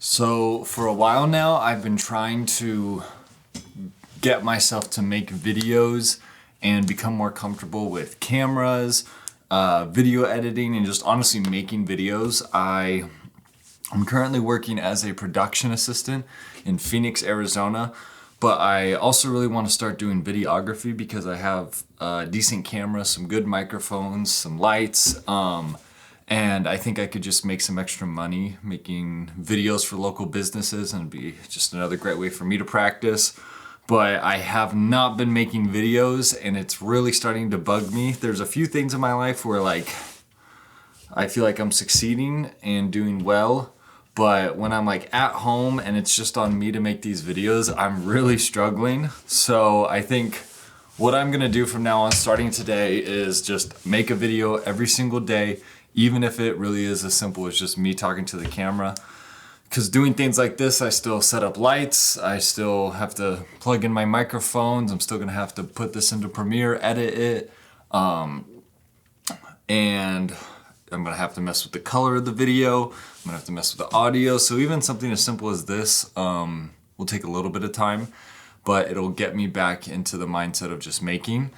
So for a while now, I've been trying to get myself to make videos and become more comfortable with cameras, video editing, and just honestly making videos. I'm currently working as a production assistant in Phoenix, Arizona, but I also really want to start doing videography because I have a decent camera, some good microphones, some lights, and I think I could just make some extra money making videos for local businesses and be just another great way for me to practice. But I have not been making videos and it's really starting to bug me. There's a few things in my life where I feel like I'm succeeding and doing well, but when I'm at home and it's just on me to make these videos, I'm really struggling. So I think what I'm gonna do from now on starting today is just make a video every single day, even if it really is as simple as just me talking to the camera. Because doing things like this, I still set up lights, I still have to plug in my microphones, I'm still gonna have to put this into Premiere, edit it, and I'm gonna have to mess with the color of the video, I'm gonna have to mess with the audio. So even something as simple as this will take a little bit of time, but it'll get me back into the mindset of just making.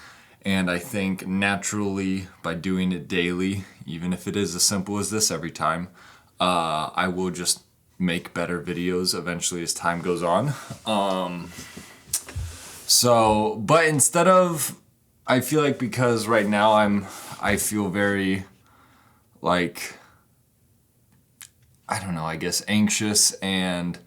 And I think naturally by doing it daily, even if it is as simple as this every time, I will just make better videos eventually as time goes on. But instead of, I feel like because right now I feel very I don't know, I guess anxious, and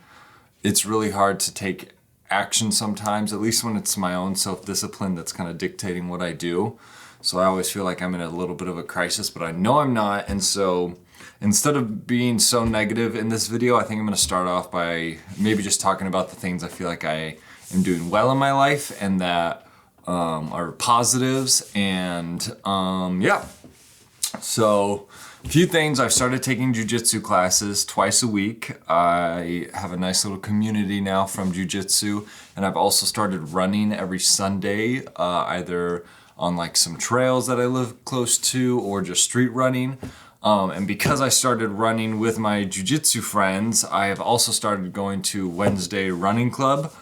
it's really hard to take action sometimes, at least when it's my own self-discipline that's kind of dictating what I do. So I always feel like I'm in a little bit of a crisis, but I know I'm not. And so instead of being so negative in this video, I think I'm going to start off by maybe just talking about the things I feel like I am doing well in my life and that are positives. And yeah. So a few things. I've started taking jujitsu classes twice a week. I have a nice little community now from jujitsu, and I've also started running every Sunday, either on some trails that I live close to or just street running. And because I started running with my jujitsu friends, I have also started going to Wednesday running club.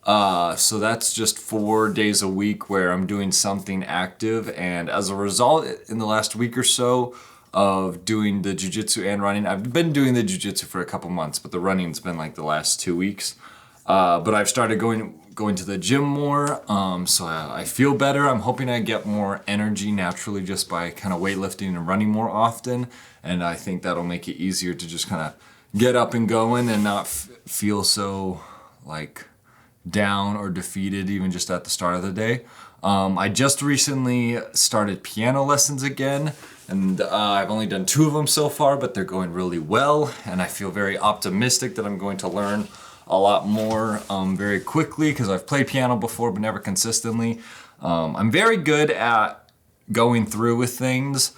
So that's just 4 days a week where I'm doing something active. And as a result, in the last week or so of doing the jiu-jitsu and running, I've been doing the jiu-jitsu for a couple months, but the running's been the last 2 weeks. But I've started going to the gym more, so I feel better. I'm hoping I get more energy naturally just by kind of weightlifting and running more often. And I think that'll make it easier to just kind of get up and going and not feel so down or defeated even just at the start of the day. I just recently started piano lessons again, and I've only done 2 of them so far, but they're going really well, and I feel very optimistic that I'm going to learn a lot more very quickly because I've played piano before but never consistently. I'm very good at going through with things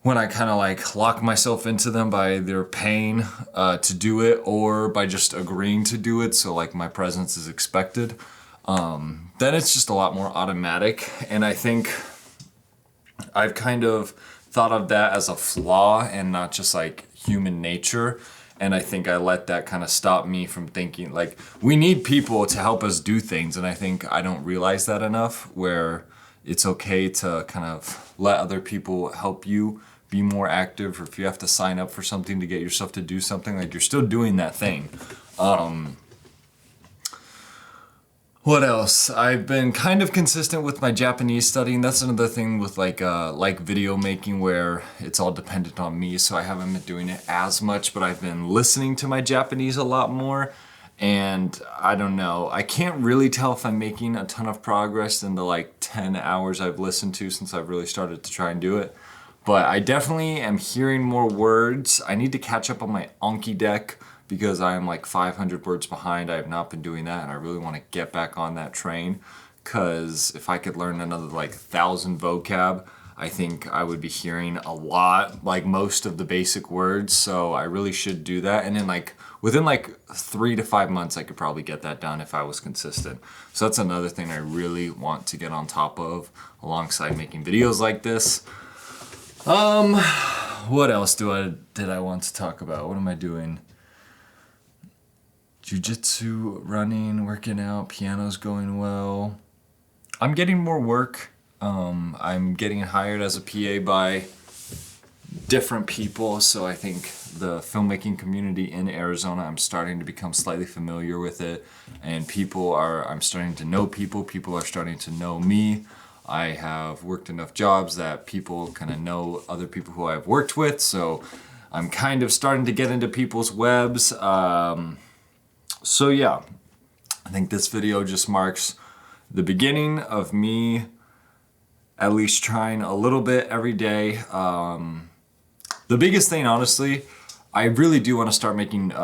when I kind of lock myself into them by either paying to do it or by just agreeing to do it, so my presence is expected. Then it's just a lot more automatic, and I think I've kind of thought of that as a flaw and not just human nature. And I think I let that kind of stop me from thinking we need people to help us do things, and I think I don't realize that enough, where it's okay to kind of let other people help you be more active, or if you have to sign up for something to get yourself to do something, you're still doing that thing. What else? I've been kind of consistent with my Japanese studying. That's another thing with video making where it's all dependent on me, so I haven't been doing it as much, but I've been listening to my Japanese a lot more. And I don't know, I can't really tell if I'm making a ton of progress in the 10 hours I've listened to since I've really started to try and do it. But I definitely am hearing more words. I need to catch up on my Anki deck because I am 500 words behind. I have not been doing that, and I really want to get back on that train, because if I could learn another 1,000 vocab, I think I would be hearing a lot, most of the basic words. So I really should do that, and then within 3 to 5 months I could probably get that done if I was consistent. So that's another thing I really want to get on top of alongside making videos like this. What else did I want to talk about? What am I doing? jiu-jitsu, running, working out, piano's going well. I'm getting more work. I'm getting hired as a PA by different people, so I think the filmmaking community in Arizona, I'm starting to become slightly familiar with it, and I'm starting to know people are starting to know me. I have worked enough jobs that people kind of know other people who I've worked with, so I'm kind of starting to get into people's webs. So yeah, I think this video just marks the beginning of me at least trying a little bit every day. The biggest thing, honestly, I really do want to start making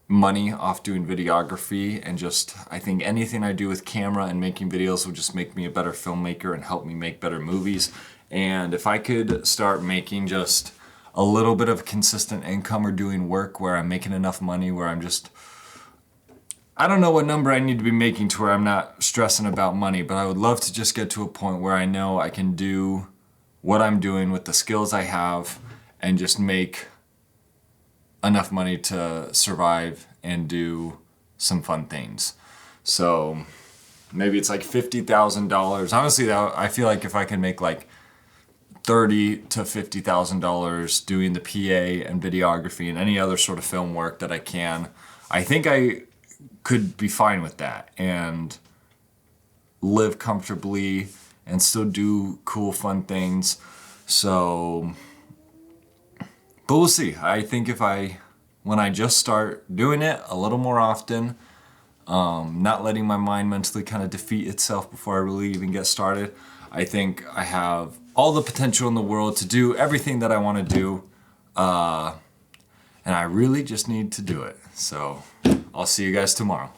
money off doing videography, and I think anything I do with camera and making videos will just make me a better filmmaker and help me make better movies. And if I could start making just a little bit of consistent income or doing work where I'm making enough money where I don't know what number I need to be making to where I'm not stressing about money, but I would love to just get to a point where I know I can do what I'm doing with the skills I have and just make enough money to survive and do some fun things. So maybe it's like $50,000. Honestly, I feel like if I can make like $30,000 to $50,000 doing the PA and videography and any other sort of film work that I can, I think I could be fine with that and live comfortably and still do cool, fun things. So, but we'll see. I think when I just start doing it a little more often, not letting my mind mentally kind of defeat itself before I really even get started, I think I have all the potential in the world to do everything that I want to do. And I really just need to do it. So I'll see you guys tomorrow.